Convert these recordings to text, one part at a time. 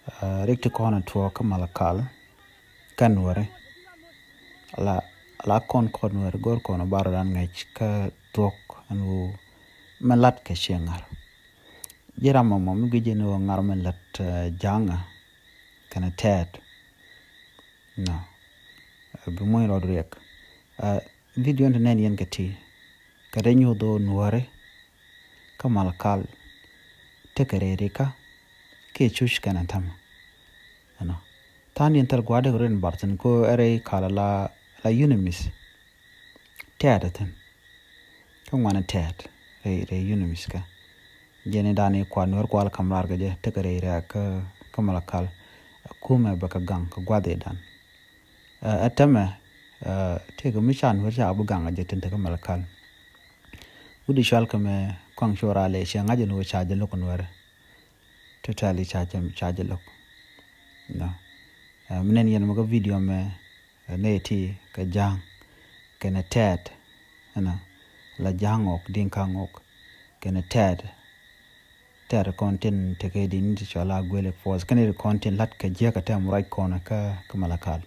Rikti kona tuwa kamalakal kanware ala kon konware gor kono barodan ngach ka tuok anu malat ka shengar jira mama mugije no ngar malat janga kana ted no bumoy rodrek video nen yen gati kada nyodo nware kamalakal tekererika ke chush kana tam ano tan yentar gwade goren bartan ko are kala la unimis teadatan ko wana tead re unimis ka jene dani kwanor kwal kamrar gaje tekerera ka kamalakal kuma baka gang ka gwade dan atama tega mishan warja abu gang aje tente kamalakal udi shal kame kwang shora le she ngaje no chaje lokon wara totally charge lok no mnen yen mo video me neti ka jang kena ted ana la jangok din kangok kena ted content teke din ti chala gwele force kena content lat ka je ka tam right corner ka kamalakal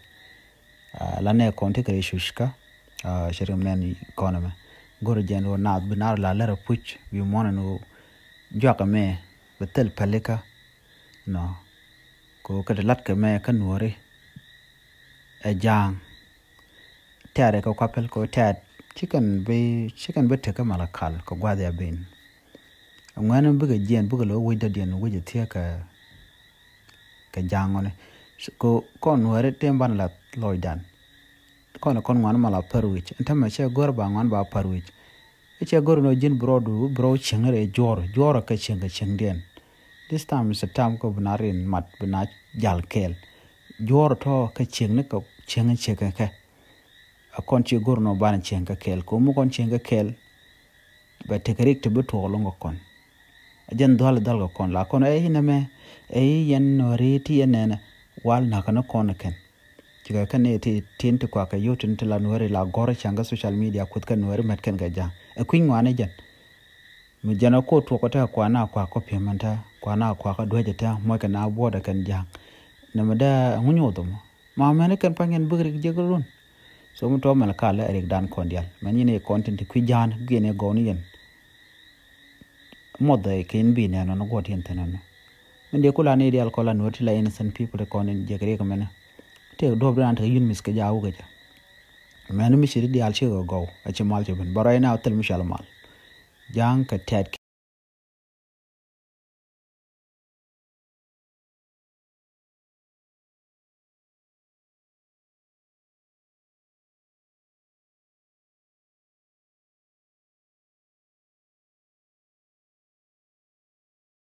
la ne content ka shushka shirim nen corner me gor jen wo na binar la lera puch bi mona no jaka me betel palika no ko kada lat ka me kan wore a jang tare ko kapel ko tad chicken be te ka malakal ko gwade abin ngwana buga jen buga lo wida den wija tie ka jangone ko kon wore temban la loidan kon ngwana mala parwich entama che gor ba ngwan ba parwich che gor no jin bro chingere jor ka chingden. This time is a time ko binarin mat bina jal kel jor to ka ching ko ching ka a kon chi gor no ban ching ka kel ko mu kon ching ka kel ba te correct bu to longo kon ajen dal ko kon la kon hiname yen no reti yenena wal na kana kon ken tiga kan ti tin to ka yotun to la no la gor changa social media kut kan no met ken ga ja a kwin wane jan mi jana ko to ko ta kwana kwa ko pemanta kwana kwa ka doje ta mo ka na boda kan jang na mada ngunyo to ma mane kan pangen bugri jegolun so mu to mal kala erik dan kondial mani ne content ku jan gene goni yen moda ken bi ne no god yen tanano mende kula ne dial kola no tila innocent people ko ne jegre ko mena te do brand yun mis ka jawu ga mane mi shiri dial che go a che mal che ben baray na tel mi shalmal jang ka ted